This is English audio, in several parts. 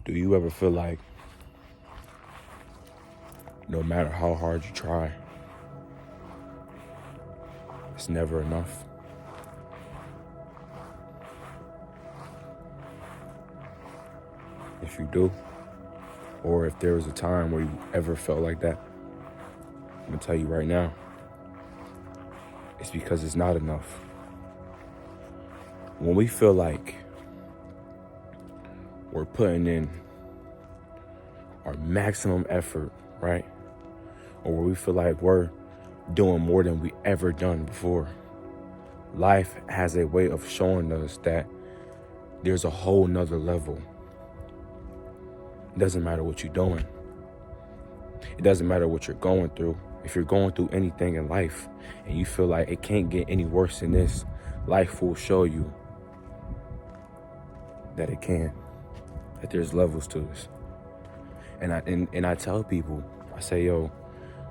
Do you ever feel like no matter how hard you try, it's never enough? If you do, or if there was a time where you ever felt like that, I'm gonna tell you right now, it's because it's not enough. When we feel like we're putting in our maximum effort, right? Or where we feel like we're doing more than we ever done before, life has a way of showing us that there's a whole nother level. It doesn't matter what you're doing. It doesn't matter what you're going through. If you're going through anything in life and you feel like it can't get any worse than this, life will show you that it can, that there's levels to this. And I tell people, I say, yo,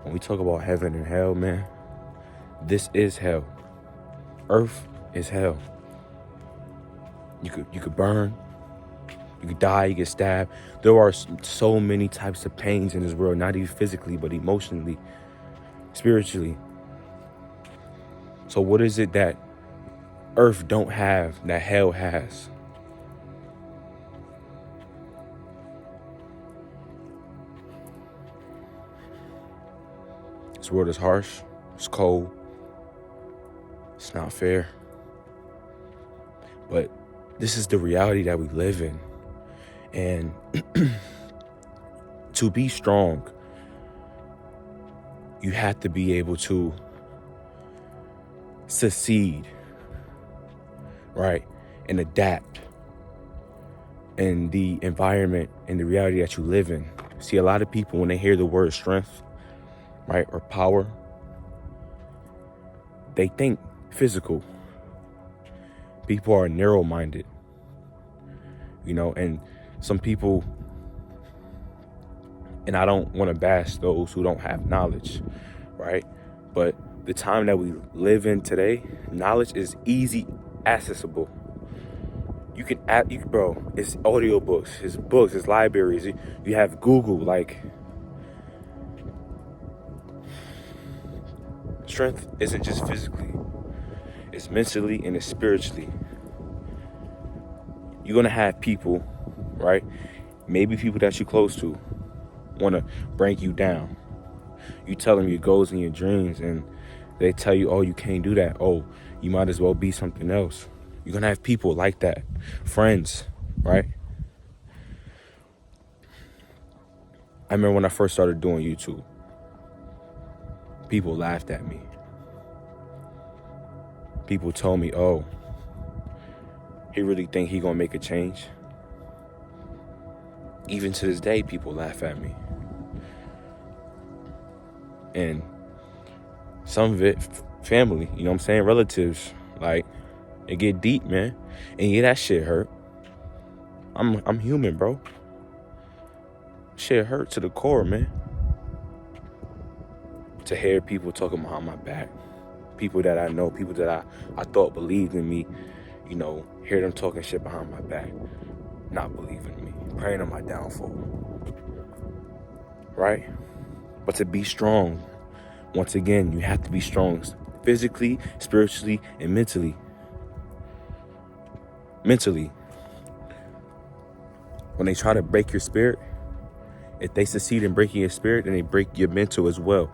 when we talk about heaven and hell, man, this is hell. Earth is hell. You could burn, you could die, you get stabbed. There are so many types of pains in this world, not even physically, but emotionally, spiritually. So what is it that earth don't have that hell has? This world is harsh, it's cold, it's not fair. But this is the reality that we live in. And to be strong, you have to be able to succeed, right? And adapt in the environment and the reality that you live in. See, a lot of people, when they hear the word strength, right, or power, they think physical. People are narrow-minded, and some people, and I don't want to bash those who don't have knowledge, right? But the time that we live in today, knowledge is easy accessible. You can, bro, it's audiobooks, it's books, it's libraries. You have Google, like, strength isn't just physically, it's mentally and it's spiritually. You're gonna have people, right? Maybe people that you're close to want to bring you down. You tell them your goals and your dreams, and they tell you, oh, you can't do that. Oh, you might as well be something else. You're gonna have people like that, friends, right? I remember when I first started doing YouTube, people laughed at me. People told me, oh, he really think he gonna make a change? Even to this day, people laugh at me. And some of it, family, you know what I'm saying? Relatives, like, it get deep, man. And yeah, that shit hurt. I'm human, bro. Shit hurt to the core, man. To hear people talking behind my back. People that I know, people that I thought believed in me, hear them talking shit behind my back. Not believing in me. Praying on my downfall. Right? But to be strong, once again, you have to be strong physically, spiritually, and mentally. Mentally. When they try to break your spirit, if they succeed in breaking your spirit, then they break your mental as well.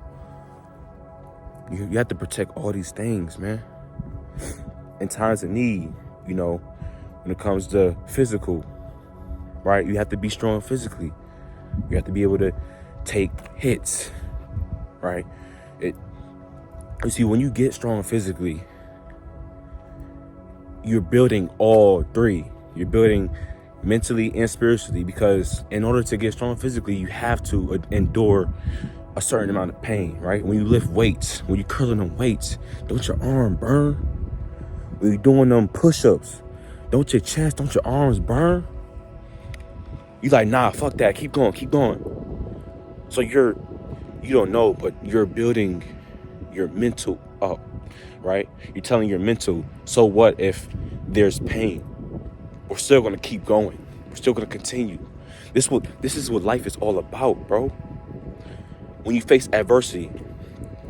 You have to protect all these things, man. In times of need, when it comes to physical, right? You have to be strong physically. You have to be able to take hits, right? You see, when you get strong physically, you're building all three. You're building mentally and spiritually, because in order to get strong physically, you have to endure a certain amount of pain, right? When you lift weights, when you're curling them weights, don't your arm burn? When you're doing them push-ups, don't your chest, don't your arms burn? You like, nah, fuck that, keep going. So you don't know, but you're building your mental up, right? You're telling your mental, so what if there's pain? We're still gonna keep going. We're still gonna continue. This is what life is all about, bro. When you face adversity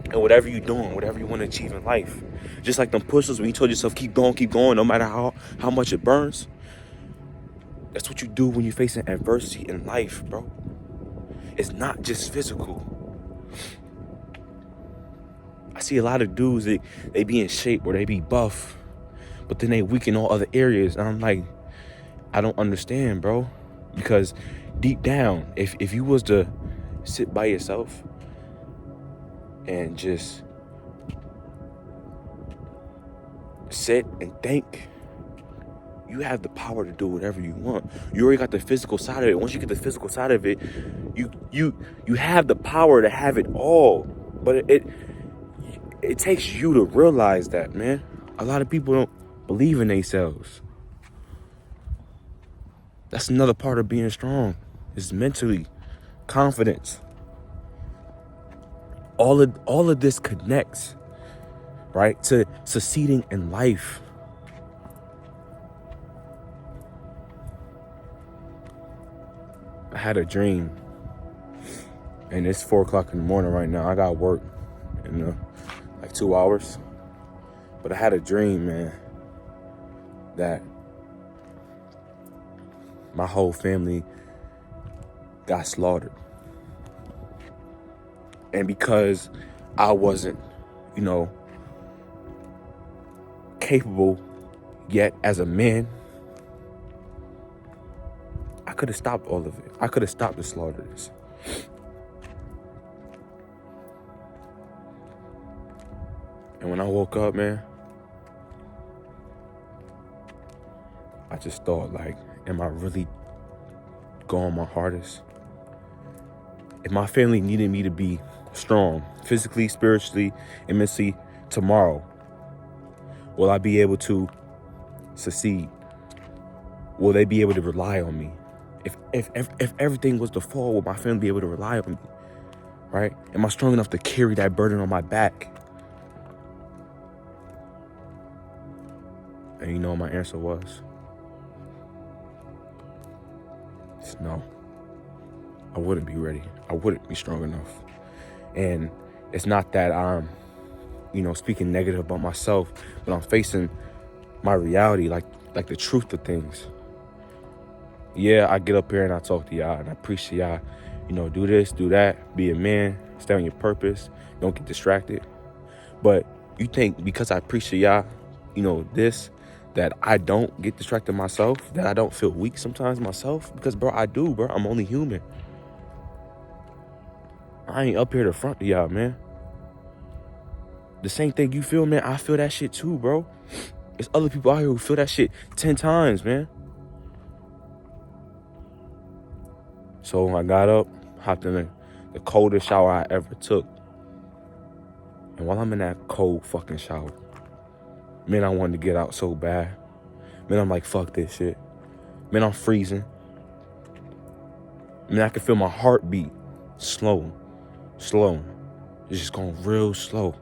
and whatever you're doing, whatever you want to achieve in life, just like them push-ups when you told yourself keep going, no matter how much it burns. That's what you do when you're facing adversity in life, bro. It's not just physical. I see a lot of dudes that they be in shape or they be buff, but then they weak in all other areas. And I'm like, I don't understand, bro. Because deep down, if you was to sit by yourself and just sit and think, you have the power to do whatever you want. You already got the physical side of it. Once you get the physical side of it, you have the power to have it all. But it takes you to realize that, man. A lot of people don't believe in themselves. That's another part of being strong. Is mentally, confidence. All of this connects, right, to succeeding in life. I had a dream, and it's 4:00 in the morning right now. I got work in like 2 hours, but I had a dream, man, that my whole family got slaughtered. And because I wasn't, capable yet as a man, I could have stopped all of it. I could have stopped the slaughters. And when I woke up, man, I just thought, like, am I really going my hardest? If my family needed me to be strong, physically, spiritually, and mentally, tomorrow, will I be able to succeed? Will they be able to rely on me? If everything was to fall, will my family be able to rely on me? Right? Am I strong enough to carry that burden on my back? And you know what my answer was? It's no. I wouldn't be ready. I wouldn't be strong enough. And it's not that I'm, speaking negative about myself, but I'm facing my reality, like the truth of things. Yeah, I get up here and I talk to y'all and I preach to y'all, do this, do that, be a man, stay on your purpose, don't get distracted. But you think because I preach to y'all, that I don't get distracted myself, that I don't feel weak sometimes myself? Because, bro, I do, bro. I'm only human. I ain't up here to front to y'all, man. The same thing you feel, man, I feel that shit too, bro. There's other people out here who feel that shit 10 times, man. So when I got up, hopped in the coldest shower I ever took. And while I'm in that cold fucking shower, man, I wanted to get out so bad. Man, I'm like, fuck this shit. Man, I'm freezing. Man, I can feel my heartbeat slow. It's just going real slow.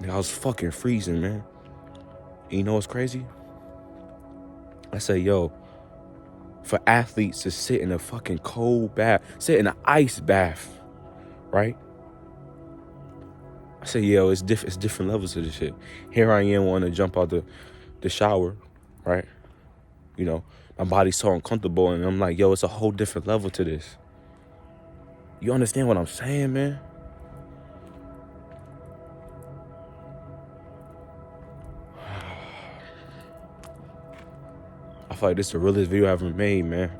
Man, I was fucking freezing, man. And you know what's crazy? I say, yo, for athletes to sit in a fucking cold bath, sit in an ice bath, right? I say, yo, it's different levels of this shit. Here I am wanting to jump out the shower, right? My body's so uncomfortable, and I'm like, yo, it's a whole different level to this. You understand what I'm saying, man? I feel like this is the realest video I've ever made, man.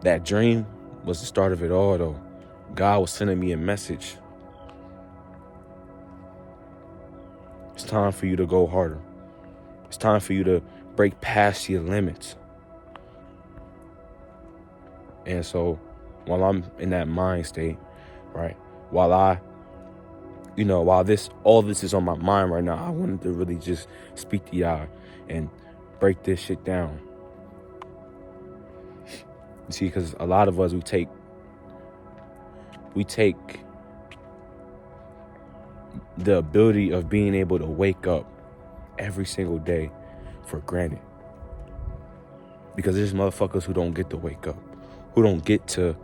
That dream was the start of it all, though. God was sending me a message. It's time for you to go harder. It's time for you to break past your limits. And so while I'm in that mind state, right, while all this is on my mind right now, I wanted to really just speak to y'all and break this shit down. You see, because a lot of us, we take the ability of being able to wake up every single day for granted. Because there's motherfuckers who don't get to wake up, who don't get to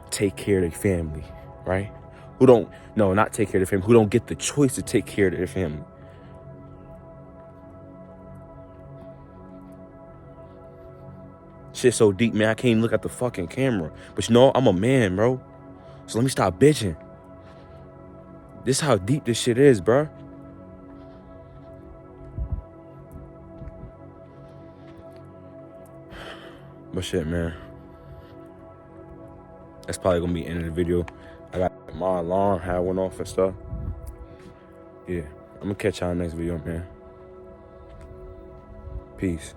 take care of their family, right? Who don't, no, not take care of their family, who don't get the choice to take care of their family. Shit so deep, man, I can't even look at the fucking camera. But you know, I'm a man, bro. So let me stop bitching. This is how deep this shit is, bro. But shit, man. That's probably gonna be the end of the video. I got my alarm had went off and stuff. Yeah, I'm gonna catch y'all next video, man. Peace.